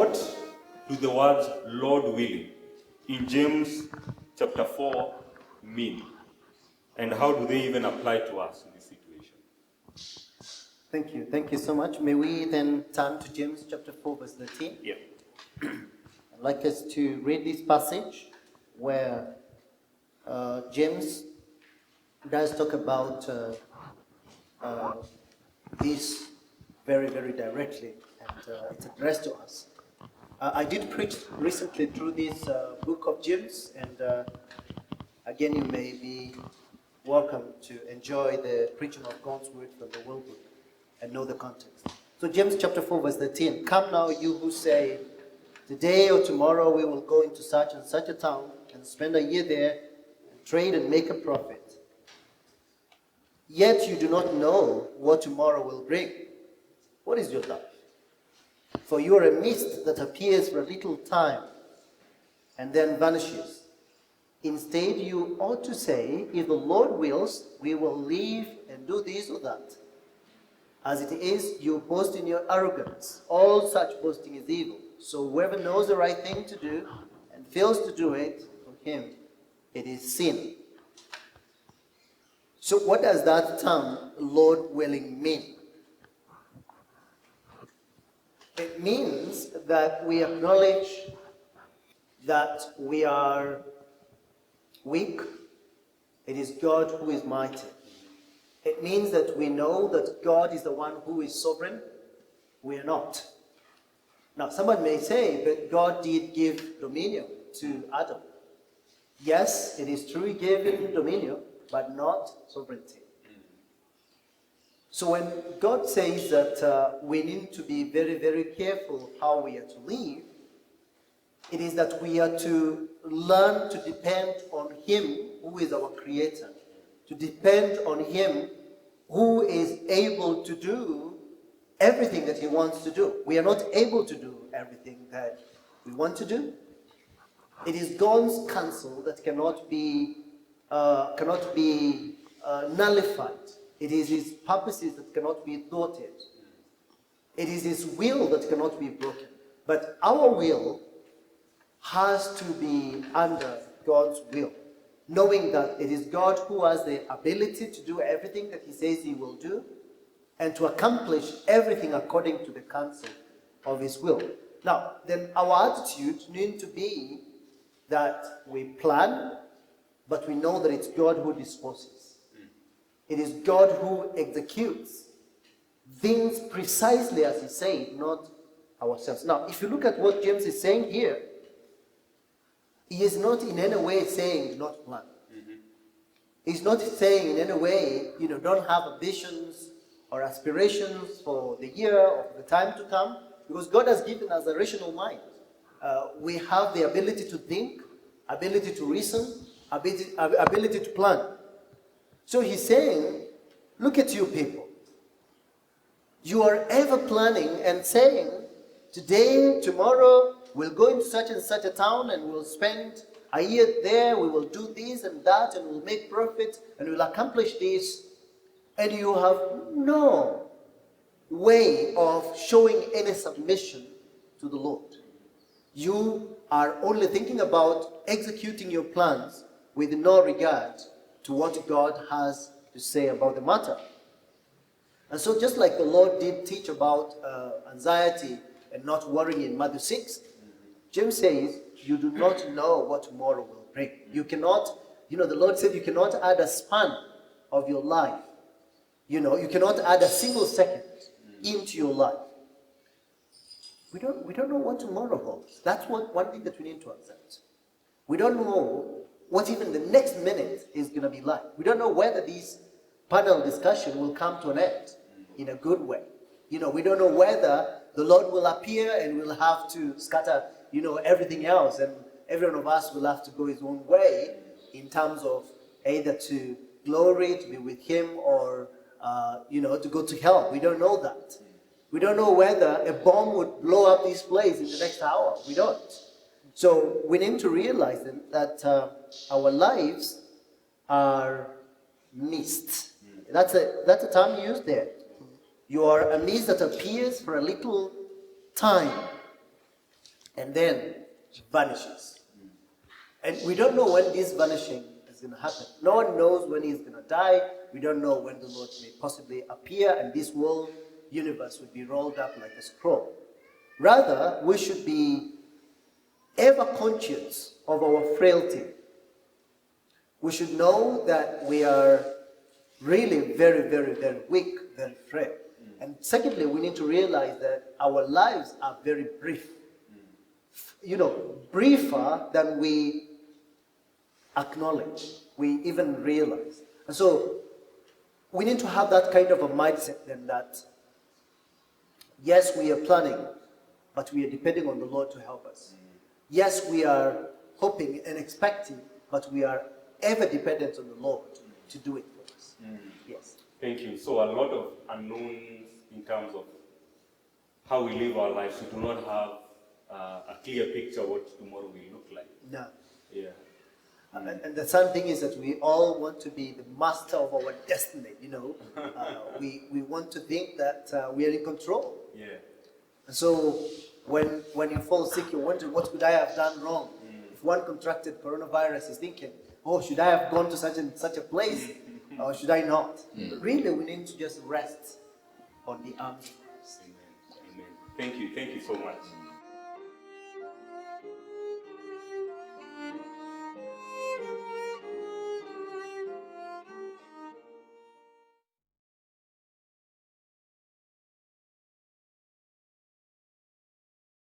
what do the words Lord willing in James chapter 4 mean? And how do they even apply to us in this situation? Thank you. Thank you so much. May we then turn to James chapter 4, verse 13? Yeah. I'd like us to read this passage where James does talk about this very, very directly, and it's addressed to us. I did preach recently through this book of James, and again, you may be welcome to enjoy the preaching of God's word from the Word Book and know the context. So James chapter 4, verse 13, "Come now, you who say, today or tomorrow we will go into such and such a town and spend a year there and trade and make a profit. Yet you do not know what tomorrow will bring. What is your life? For you are a mist that appears for a little time and then vanishes. Instead, you ought to say, if the Lord wills, we will live and do this or that. As it is, you boast in your arrogance. All such boasting is evil. So whoever knows the right thing to do and fails to do it, for him it is sin." So what does that term, Lord willing, mean? It means that we acknowledge that we are weak. It is God who is mighty. It means that we know that God is the one who is sovereign. We are not. Now, someone may say, but God did give dominion to Adam. Yes, it is true, he gave him dominion, but not sovereignty. So when God says that we need to be very, very careful how we are to live, it is that we are to learn to depend on him who is our creator, to depend on him who is able to do everything that he wants to do. We are not able to do everything that we want to do. It is God's counsel that cannot be nullified. It is his purposes that cannot be thwarted. It is his will that cannot be broken. But our will has to be under God's will, knowing that it is God who has the ability to do everything that he says he will do and to accomplish everything according to the counsel of his will. Now, then our attitude needs to be that we plan, but we know that it's God who disposes. It is God who executes things precisely as he said, not ourselves. Now, if you look at what James is saying here, he is not in any way saying do not plan. He's not saying in any way, don't have ambitions or aspirations for the year or for the time to come, because God has given us a rational mind. We have the ability to think, ability to reason, ability to plan. So he's saying, look at you people. You are ever planning and saying, today, tomorrow, we'll go into such and such a town and we'll spend a year there, we will do this and that, and we'll make profit, and we'll accomplish this. And you have no way of showing any submission to the Lord. You are only thinking about executing your plans with no regard to what God has to say about the matter. And so just like the Lord did teach about anxiety and not worrying in Matthew 6, James says, you do not know what tomorrow will bring. You cannot, the Lord said you cannot add a span of your life. You cannot add a single second into your life. We don't know what tomorrow holds. That's one thing that we need to accept. We don't know what even the next minute is going to be like. We don't know whether this panel discussion will come to an end in a good way. We don't know whether the Lord will appear and we'll have to scatter, everything else, and every one of us will have to go his own way in terms of either to glory, to be with him, or to go to hell. We don't know that. We don't know whether a bomb would blow up this place in the next hour. We don't. So we need to realize then that our lives are mist. That's a term used there. You are a mist that appears for a little time and then vanishes. And we don't know when this vanishing is going to happen. No one knows when he's going to die. We don't know when the Lord may possibly appear and this world universe will be rolled up like a scroll. Rather, we should be ever conscious of our frailty. We should know that we are really very, very, very weak, very frail. And secondly, we need to realize that our lives are very brief. You know, briefer than we acknowledge, we even realize. And so, we need to have that kind of a mindset then that, yes, we are planning, but we are depending on the Lord to help us. Yes, we are hoping and expecting, but we are ever dependent on the Lord to do it for us. Yes. Thank you. So a lot of unknowns in terms of how we live our lives. We do not have a clear picture of what tomorrow will look like. No. Yeah. And the sad thing is that we all want to be the master of our destiny, you know. We want to think that we are in control. Yeah. And so when you fall sick, you're wondering, what could I have done wrong? If one contracted coronavirus, is thinking, oh, should I have gone to such and such a place? Or should I not? But really, we need to just rest on the arms of Christ. Amen. Amen. Thank you so much.